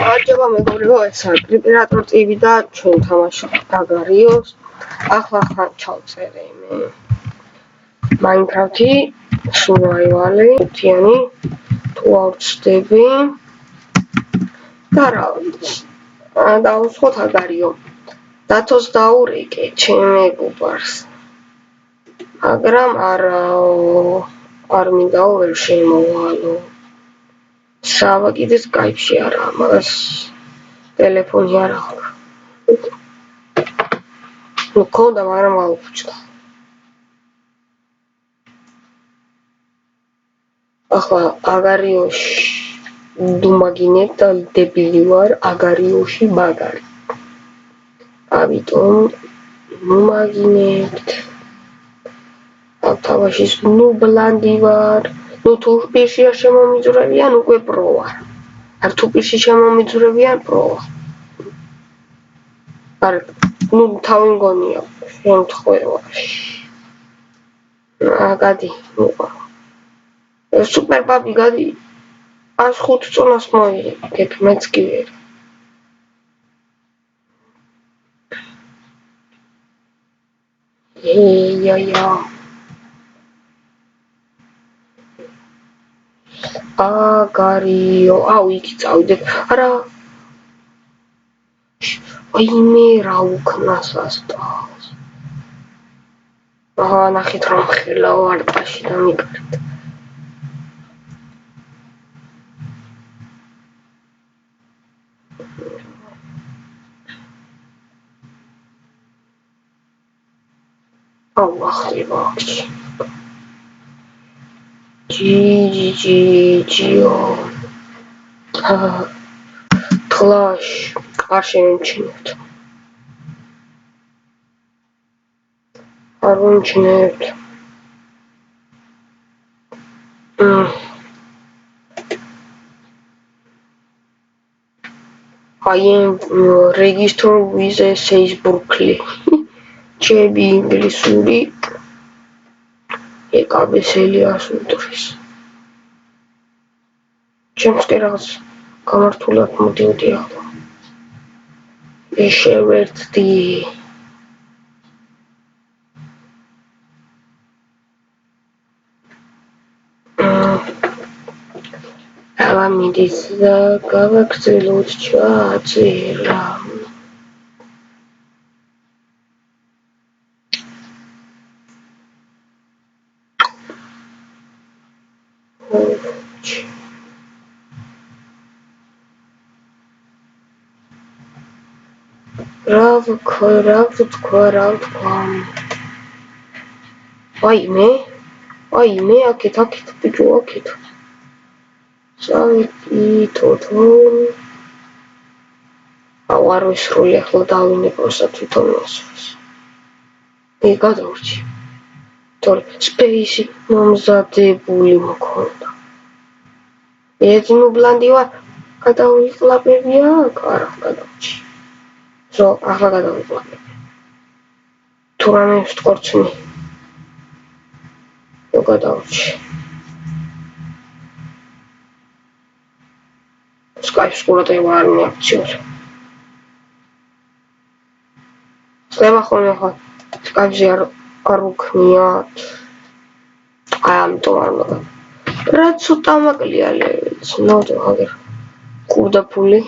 Ajaba მეგობრებო, ეს არის პრიპერატორ TV და ჩვენ თამაშობთ აგარიოს. ახლა ხან ჩავწერე მე Minecraft-ი, survival-ი, უთიანი, თუ არ ვწდები. და რა ვიცი. დავუსხოთ აგარიო. დათოს დაურეკე ჩემ მეგობარს. მაგრამ არ მინდაო ვერ შემოვალო. Sava კიდე Skype-ში არაა, მაგას ტელეფონი არ აქვს. ნუ ქონდა, მაგრამ გავუჩნდა. ახლა აგარიოში დუმაგინებ და დებილი ვარ აგარიოში მაგარი. ამიტომ ნუმაგინებთ. თავთამაშის ნუბლანდი ვარ. ნუ თუ პირში არ შემომიძვრებიან, უკვე პრო ვარ. არ თუ პირში შემომიძვრებიან, პრო ვარ. არ, ნუ თავი მგონია შემთხვევაში. გადი, მიყვარო. Super babi გადი 105 წონას მოიგებ, მეც კი ვერ. აგარიო, იქ წავიდეთ. არა. მე რა უკნას ასწავს. ნახეთ რომ ხელა ვარ პაში და მიკარით. ახლა ვახში. ჯიო. ფლაშ არ შემჩნევთ. არ მომჩნევთ. I am registered with a Facebook-ly. ჩემი ინგლისური ეკაბესელი ასუდრის. ჩემს კი რაღაც გამართულად მოდიოდი ახლა. შევერთდი. ამიდის და გავაგრძელოთ ჩაწერა. რა ვთქვა. აი მე აქეთ ბიჭო აქეთ. წავიდით არ ვისროლი ახლა დავინე პროსა თვითონ მოსვას. გადავრჩი. თორე სპეისი მომზადებული მქონდა. ერთი ნუბლანდი ვარ, გადავიკლაპებია, არა გადავრჩი. ახლა გადავიკლაპები. თუ რამე ვსტყორცნი. გადავრჩი. Skype-ს ყურადღება არ მიაქციოს. ხდება ხოლმე ხარ. Skype-ზე არ უქნიათ. ამიტომ არ მოგა. რა ცოტა მაკლია ლეველიც, ნოდო აგერ. კუდაფული.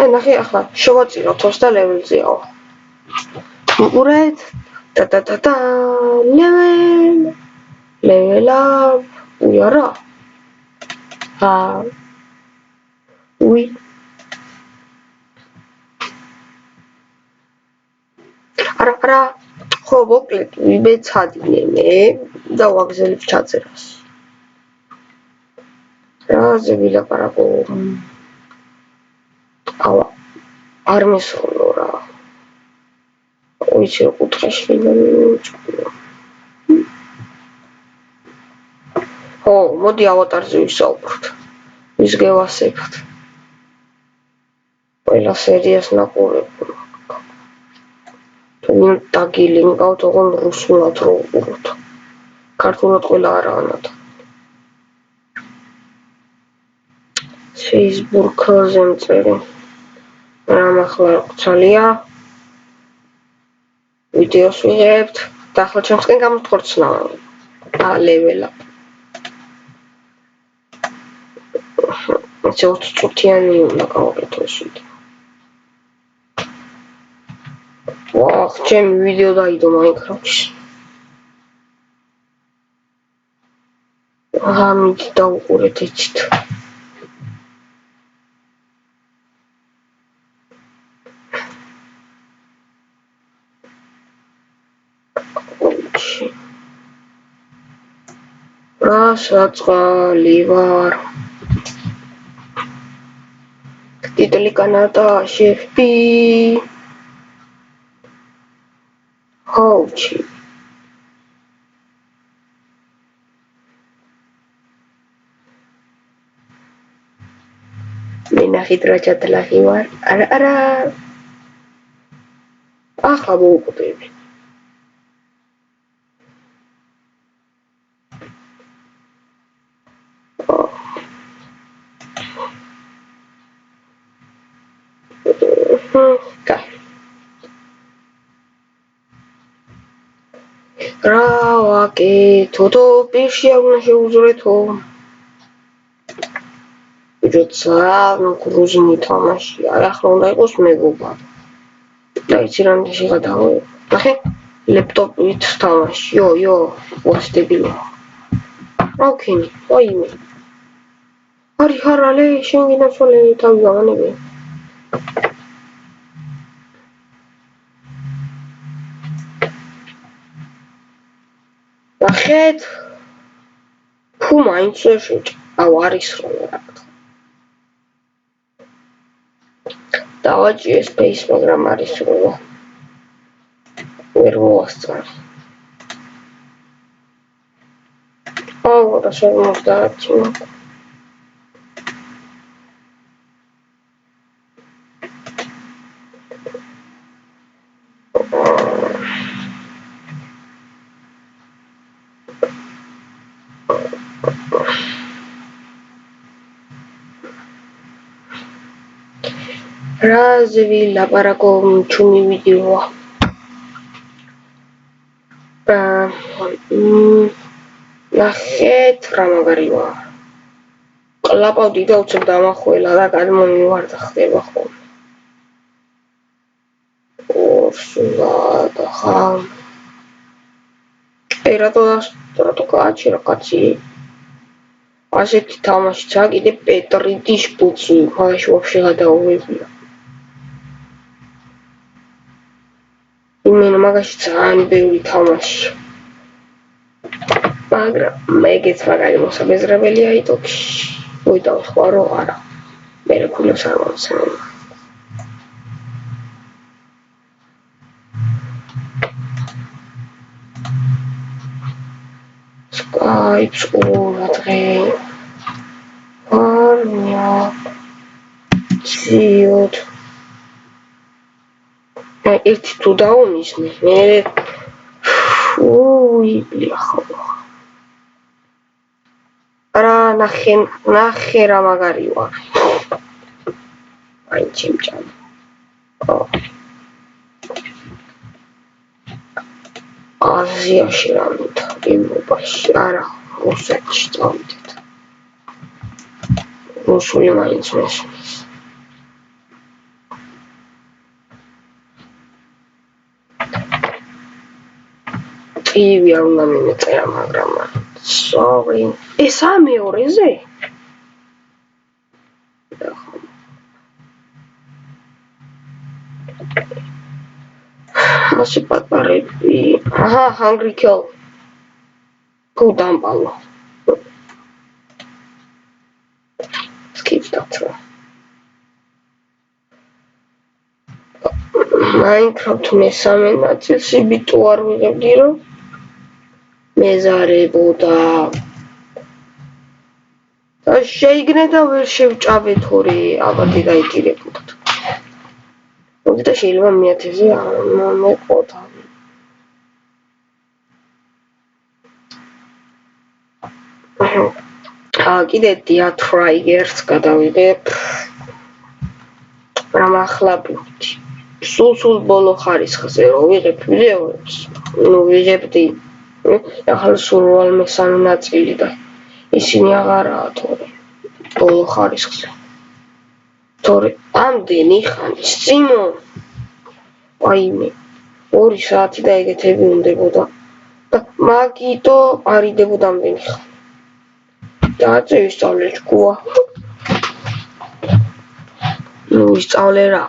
ნახე ახლა შევაწიროთ 20 ლეველზეო. უყურეთ. და level up. უარა. უი. არა. ხო, მოკლედ, ვიბეცადინე მე და ვაგზელებ ჩაწერას. რაზე ვილაპარაკო? არ მესწავლო რა. ვიცი კუთხეში ვიწყო. ხო, მოდი ავატარზე ვისაუბროთ. ვის გევასებთ. ყველა სერიას ნაყურებთ. თუ დაგილინკავთ, ოღონდ რუსულად რო უყუროთ. ქართულად ყველა არაა ნათა. Facebook-ზე მწერი. რამ ახლა ცალია. ვიდეოს ვიღებთ და ახლა ჩემსკენ გამოვთქორცნა. ლეველა. ეს 20 წუთიანი უნდა გავაკეთო ეს ვიდეო. ვახ, ჩემი ვიდეო დაიდო Minecraft-ში. მიდი დავუყურეთ ეცით. საწყალი ვარ. ტიტული კანადაში FB. ჰოუჩი. მინახით რა ჩატლახი ვარ. არა. ახლა მოვუკვდები. ვაკეთო პირში აღნა შეუძვრეთო. როცა გრუზინი თამაშია, ახლა უნდა იყოს მეგობა. და იცი რამდენი შეღადავ? ნახე, ლეპტოპით თამაში. იო, ვასდებილა. ოკეი, აიმე. არი ხარალე, შენ გინაცვალე თავი გამანები. ნახეთ. ფუ მაინც ვერ შეჭავ არის რომ რა თქმა. დავაჭიე space, მაგრამ არის რომ ვერ მოვასწარ. რა შემოხდა? რაზე ვილაპარაკო ჩუმი ვიდეოა. ნახეთ რა მაგარი ვარ. კლაპავდი და უცებ დამახველა და გადმომივარდა ხდება ხოლმე. ორსულად ხა. რატო კაცი რა კაცი. ასეთი თამაშია კიდე პეტრიდის ბუცი, მაშინ ვაფშე გადაუვებია. იმენ მაგაში ძალიან ბევრი თამაშია. მაგრამ მეგეც მაგარი მოსაბეზრებელია იტოქში. ვიდავ რო არა. მე რეკულოს არ მომცემ. Skype's όλα დღე. Армия. Сиот. ერთი თუ დაუმისნე, მე ბლიხო. არა, ნახე რა მაგარი ვარ. აი ჩემჭამ. აზიაში რამით, ევროპაში, არა, რუსეთში წავიდეთ. რუსული მაინც მესმის. ტივი არ უნდა მიმეწერა, მაგრამ sorry. ესა მეორეზე? მასი პატარები. აჰა, hungry kill. Თუ დამპალო. skip დაწვა. Minecraft მესამე ნაწილში ბიტუ არ ვიღებდი რომ მეზარებოდა. და შეიგნე და ვერ შევჭავე თორე ალბათ დაიგირებოდა. და შეიძლება მეათეზე მოყოთა. კიდე Dear Trigger-ს გადავიღებ. მაგრამ ახლა ვიხდი. სულ ბოლო ხარისხზე რო ვიღებ ვიდეოებს, ვიღებდი ახლა სულ მესამე ნაწილი და ისინი აღარაა თორე ბოლო ხარისხზე. თორე ამდენი ხანის წინო ვაიმე 2 საათი და ეგეთები უნდებოდა და მაგიტო არიდებოდა ამდენი ხანი. და ვისწავლე ჭკუა. ვისწავლე რა.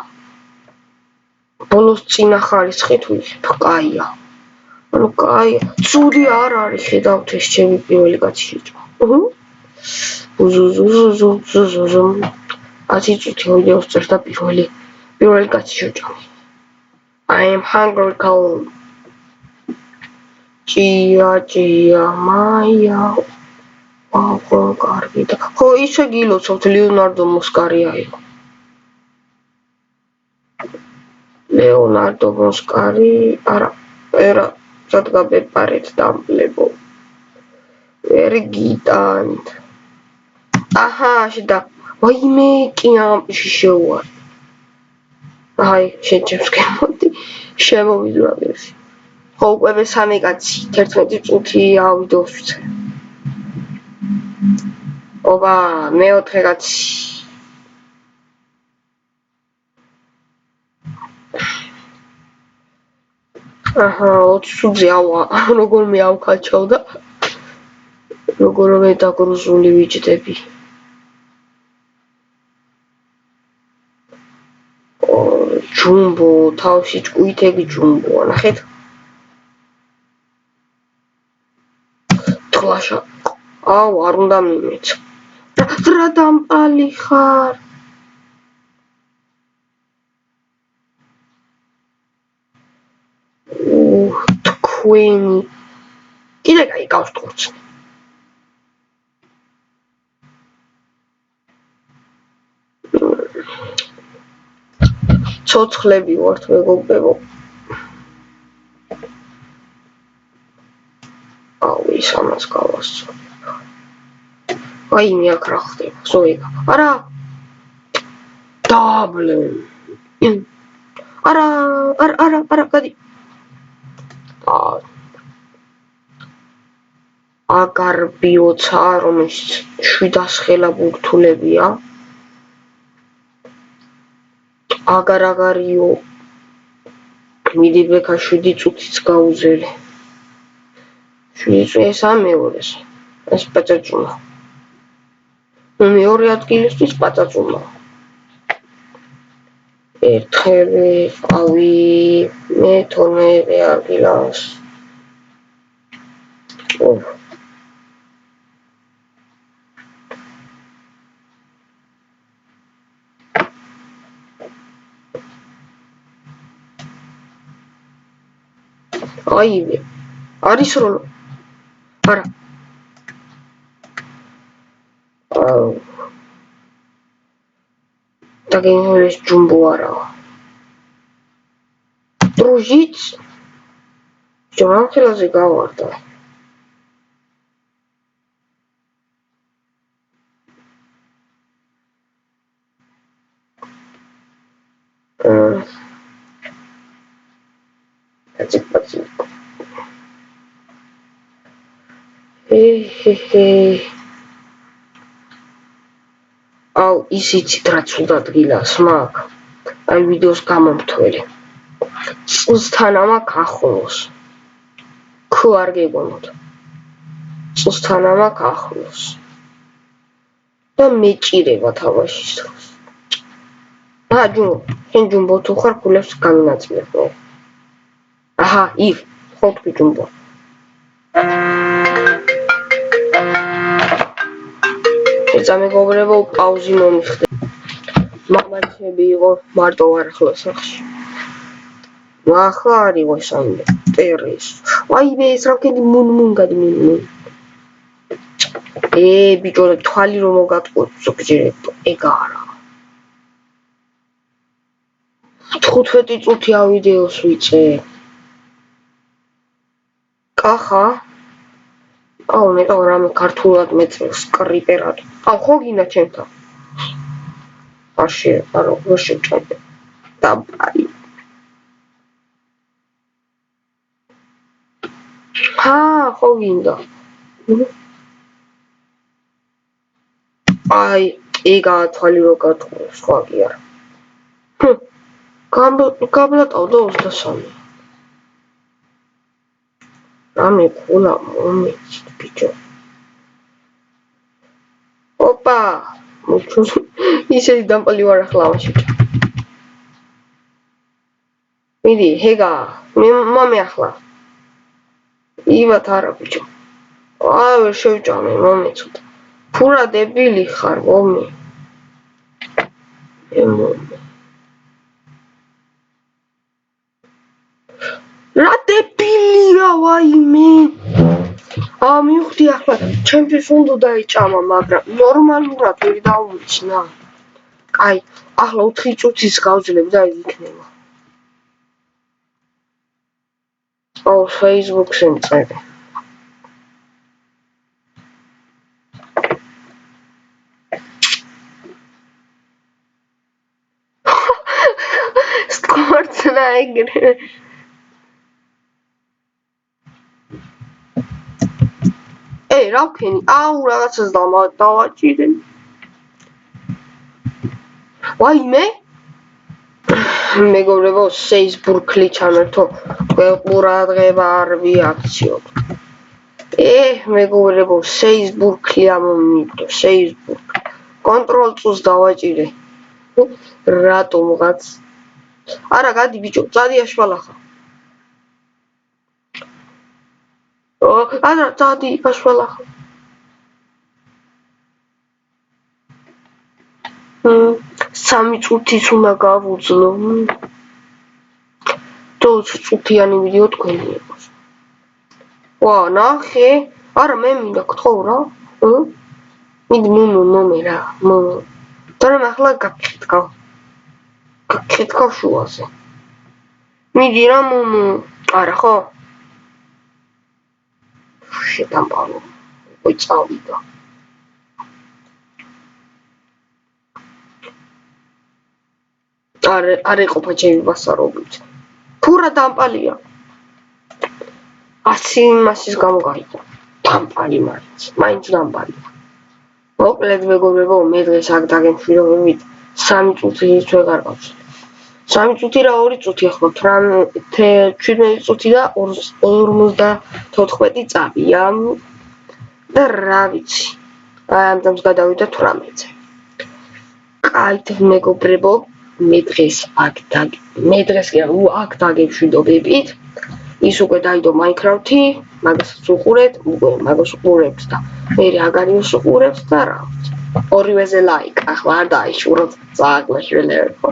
ბოლოს წინა ხარისხით ვიღებ, კაია. კაია, ცუდი არ არის, ხედავთ ეს ჩემი პირველი კაცი შეჭმა. ზუზუზუზუზუზუზუზუზუ. 10 წუთი ვიდეოს წერდა პირველი კაცი შეჭმა. I am hungry cow. ჭია, მაია. აუ, კარგი და ხო ისე გილოცავთ ლეონარდო მოსკარია იყო. ლეონარდო მოსკარი, არა, სადგაბეპარეთ დამბლებო. ვერ გიტანთ. აჰა, შედა. ვაიმე, კი ამში შეუარ. აი, შეჭებს გემოდი. შემოვიძრადეს. ხო, უკვე მესამე კაცი, 11 წუთია ვიდეოს ვწერე. ობა, მეოთხე კაცი. აჰა, 20 წუთზე ავა, როგორ მე ავკაჩავდა. როგორ მე დაგრუზული ვიჯდები. ჯუმბო, თავში ჭკუითები ჯუმბოა, ნახეთ. თლაშა. აუ, არ უნდა მიმეც. რა დამპალი ხარ? თქვენი. კიდე გაიგავს თორცნი. ცოცხლები ვართ მეგობრებო. აუ, ის ამას გავასწორებ. აი, მე აქ რა ხდება? ზოიგა. არა. დაბლე. არა, გადი. აგარ ბიოცა, რომელიც 700 ხელა ბურთულებია. აგარიო. მიდი ბექა 7 წუთიც გაუზელე. 7 წუთი ეს ამეორეს. ეს პაწაჭუნა. მეორე ადგილისთვის პაწაჭუნა. ერთხელ ვიყავი მე 12 ადგილას. აივე. არის როლო. არა. დაგინოლის ჯუმბო არაა. დრუჟიც. ჯორამ ხელაზე გავარდა. Пацик. აუ, ისიც რაც უნდა დგილას მაგ. აი ვიდეოს გამომთველი. წუსთან ამაკ ახლოს. ქო არ გეგონოთ. წუსთან ამაკ ახლოს. და მეჭირება თამაშის დროს. ჯუმბო, შენ ჯუმბო თუ ხარ ქულებს გამინაწილებ. აჰა, ხოთი ჯუმბო. ეცა მეგობრებო, პაუზი მომიხდე. მაგმარჩები იყო მარტო არ ახლა სახში. ახლა არ იყო სამი ტერეს. ვაიმე, ეს რა ვქენდი მუნ გადმუნ. ბიჭო, თვალი რომ მოგატყუოთ ზოგჯერ ეგ არა. 15 წუთია ვიდეოს ვიწე. კახა აუ ნეტო რამე ქართულად მეწევს კრიპერად. აუ ხო გინდა ჩემთან. აშე, არო ვერ შევჭამე. დაბალი. ხო გინდა. აი, იგათვალი რო გათხოვე, სხვა კი არა. გაბრატავდა 23. რამე ქულა მომეცით ბიჭო. ოპა, მოჩუს ისეთი დამპალი ვარ ახლა ამაში. მიდი, ჰეგა, მომე ახლა. ივათ არა ბიჭო. ვერ შევჭამე, მომეცოთ. ფურა დებილი ხარ, მომე. რა დებილია ვაიმე. მივხვდი ახლა, ჩემთვის უნდა დაიჭამა, მაგრამ ნორმალურად ვერ დავუჩნა. აი, ახლა 4 წუთის გავძლებ და იქნება. Facebook-ზე მწერე. სკორცნა ეგრე. რა ვქენი? რაღაცას დავაჭირე. ვაიმე? მეგობრებო, Facebook-ი ჩამერთო. ყურადღება არ ვიაქციოთ. მეგობრებო, Facebook-ი ამომიტო, Facebook. კონტროლ-წუს დავაჭირე. რატომღაც? არა, გადი ბიჭო, წადი აშვალახა. არა, წადი აშვალახა. 3 წუთიც უნდა გავუძლო. 20 წუთიანი ვიდეო თქვენი იყოს. ნახე. არა, მე მინდა გთხოვ რა. მიდი მომე რა. თორემ ახლა გაქეთქავ შუაზე. მიდი რა მომო. არა ხო? შეტამბალო. წავიდა. არ ეყოფა ჩემი ბასარობით. ფურა დამპალია. 100 მასის გამო გაიგო. დამპალი მაინც დამპალია. მოკლედ მეგობრებო, მე დღეს აქ დაგემშვიდობებით 3 წუთის ვეღარ გავცლე. 3 წუთი რა 2 წუთი ახლა 17 წუთი და 54 წამია. და რა ვიცი. ამ დამს გადავიდა 18-ზე. კაით მეგობრებო, მე დღეს აქ დაგემშვიდობებით. ის უკვე დაიდო Minecraft-ი, მაგასაც უყურეთ, მაგას უყურებთ და მე აგარიოს უყურებთ და რა ვიცი. ორივეზე ლაიკ, ახლა არ დაიშუროთ, წააგვეშველებო.